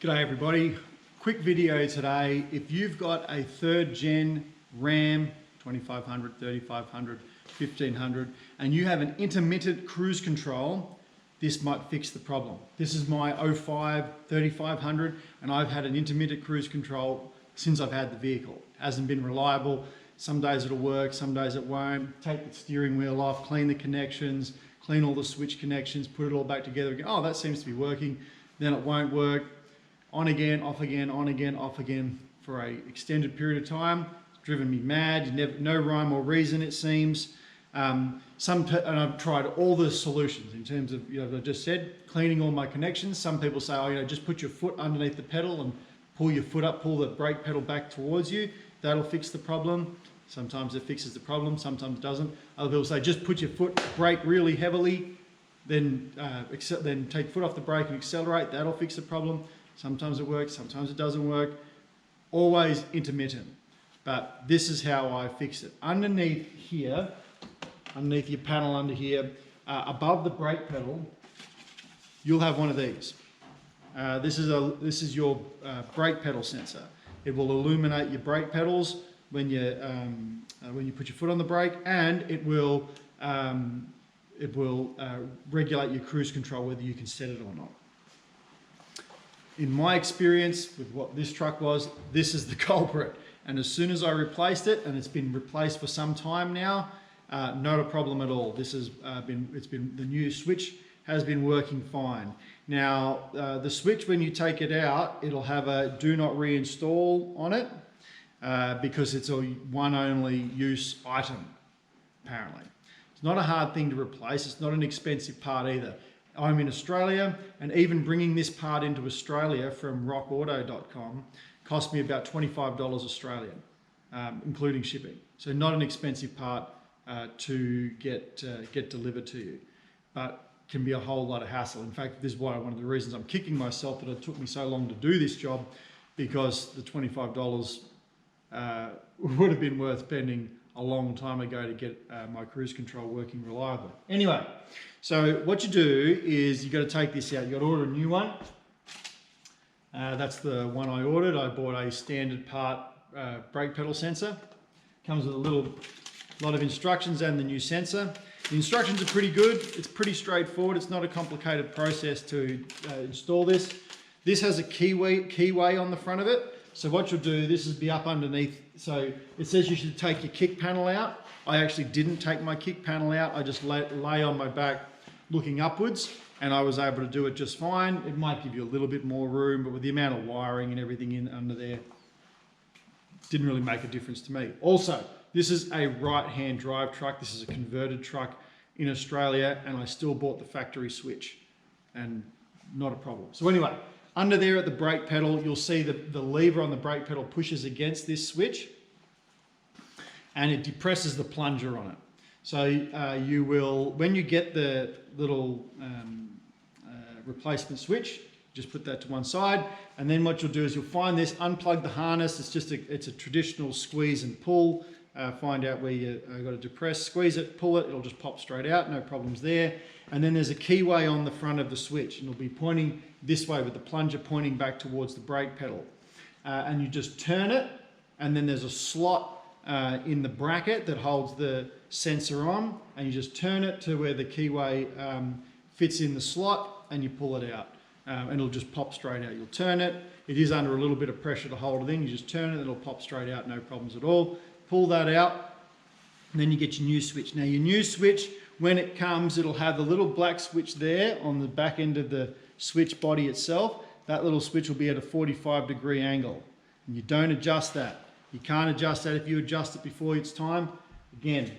G'day everybody, quick video today. If you've got a 3rd gen Ram 2500, 3500, 1500 and you have an intermittent cruise control, this might fix the problem. This is my 05 3500 and I've had an intermittent cruise control since I've had the vehicle. It hasn't been reliable. Some days it'll work, some days it won't. Take the steering wheel off, clean the connections, clean all the switch connections, put it all back together again. Oh, that seems to be working. Then it won't work. On again, off again, on again, off again for a extended period of time. It's driven me mad. No rhyme or reason, it seems. And I've tried all the solutions in terms of, I just said, cleaning all my connections. Some people say, oh, just put your foot underneath the pedal and pull your foot up, pull the brake pedal back towards you. That'll fix the problem. Sometimes it fixes the problem, sometimes it doesn't. Other people say, just put your foot, brake really heavily, then take your foot off the brake and accelerate. That'll fix the problem. Sometimes it works, sometimes it doesn't work. Always intermittent. But this is how I fix it. Underneath here, underneath your panel under here, above the brake pedal, you'll have one of these. This is your brake pedal sensor. It will illuminate your brake pedals when you put your foot on the brake, and it will regulate your cruise control whether you can set it or not. In my experience with what this truck was, this is the culprit. And as soon as I replaced it, and it's been replaced for some time now, not a problem at all. This has the new switch has been working fine. Now, the switch, when you take it out, it'll have a do not reinstall on it because it's a one only use item, apparently. It's not a hard thing to replace. It's not an expensive part either. I'm in Australia, and even bringing this part into Australia from rockauto.com cost me about $25 Australian, including shipping. So not an expensive part to get delivered to you, but can be a whole lot of hassle. In fact, this is one of the reasons I'm kicking myself that it took me so long to do this job, because the $25 would have been worth spending a long time ago to get my cruise control working reliably. Anyway, so what you do is you got to take this out. You got to order a new one. That's the one I ordered. I bought a standard part brake pedal sensor. Comes with a lot of instructions and the new sensor. The instructions are pretty good. It's pretty straightforward. It's not a complicated process to install this. This has a keyway on the front of it. So what you'll do, this is be up underneath. So it says you should take your kick panel out. I actually didn't take my kick panel out. I just lay on my back looking upwards, and I was able to do it just fine. It might give you a little bit more room, but with the amount of wiring and everything in under there, didn't really make a difference to me. Also, this is a right-hand drive truck. This is a converted truck in Australia, and I still bought the factory switch, and not a problem. So anyway, under there at the brake pedal, you'll see the lever on the brake pedal pushes against this switch, and it depresses the plunger on it. So you will, when you get the little replacement switch, just put that to one side, and then what you'll do is you'll find this, unplug the harness. It's a traditional squeeze and pull. Find out where you got to depress, squeeze it, pull it, it'll just pop straight out, no problems there. And then there's a keyway on the front of the switch, and it'll be pointing this way with the plunger pointing back towards the brake pedal. And you just turn it, and then there's a slot in the bracket that holds the sensor on, and you just turn it to where the keyway fits in the slot, and you pull it out. And it'll just pop straight out. You'll turn it, it is under a little bit of pressure to hold it in, you just turn it, it'll pop straight out, no problems at all. Pull that out, and then you get your new switch. Now your new switch, when it comes, it'll have the little black switch there on the back end of the switch body itself. That little switch will be at a 45-degree angle, and you don't adjust that. You can't adjust that if you adjust it before it's time. Again,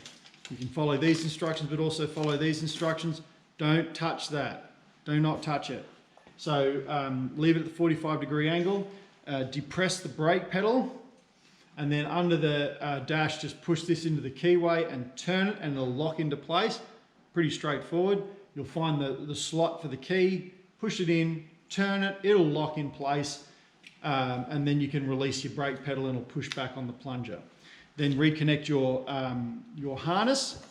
you can follow these instructions, but also follow these instructions. Don't touch that. Do not touch it. So leave it at the 45-degree angle, depress the brake pedal, and then under the dash, just push this into the keyway and turn it, and it'll lock into place. Pretty straightforward. You'll find the slot for the key, push it in, turn it, it'll lock in place, and then you can release your brake pedal and it'll push back on the plunger. Then reconnect your harness,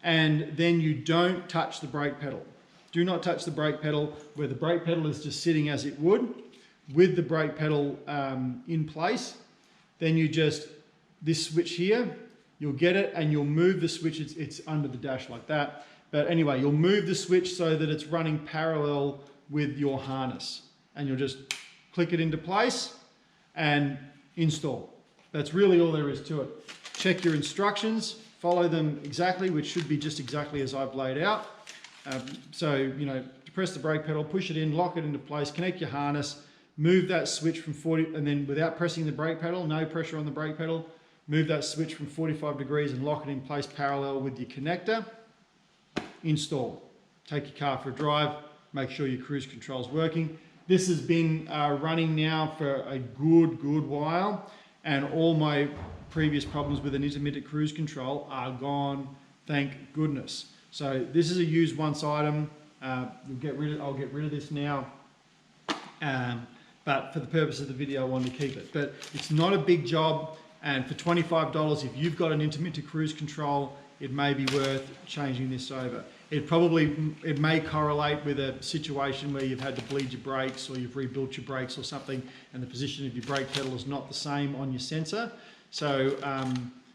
and then you don't touch the brake pedal. Do not touch the brake pedal. Where the brake pedal is just sitting as it would, with the brake pedal in place, then you just, this switch here, you'll get it and you'll move the switch, it's under the dash like that. But anyway, you'll move the switch so that it's running parallel with your harness, and you'll just click it into place and install. That's really all there is to it. Check your instructions, follow them exactly, which should be just exactly as I've laid out. So, you know, press the brake pedal, push it in, lock it into place, connect your harness, move that switch from 40, and then without pressing the brake pedal, no pressure on the brake pedal, move that switch from 45 degrees and lock it in place parallel with your connector. Install. Take your car for a drive, make sure your cruise control is working. This has been running now for a good while, and all my previous problems with an intermittent cruise control are gone, thank goodness. So this is a used once item. I'll get rid of this now. But for the purpose of the video, I wanted to keep it. But it's not a big job, and for $25, if you've got an intermittent cruise control, it may be worth changing this over. It may correlate with a situation where you've had to bleed your brakes, or you've rebuilt your brakes or something, and the position of your brake pedal is not the same on your sensor. So,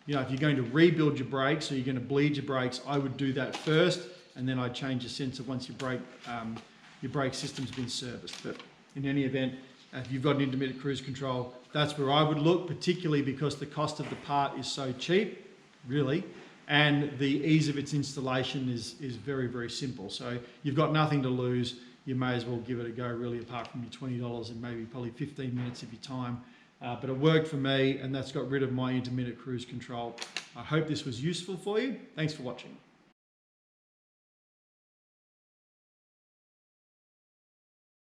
you know, if you're going to rebuild your brakes or you're going to bleed your brakes, I would do that first, and then I'd change your sensor once your brake system's been serviced. But in any event, if you've got an intermittent cruise control, that's where I would look, particularly because the cost of the part is so cheap, really, and the ease of its installation is very simple. So you've got nothing to lose. You may as well give it a go, really, apart from your $20 and maybe probably 15 minutes of your time. But it worked for me, and that's got rid of my intermittent cruise control. I hope this was useful for you. Thanks for watching.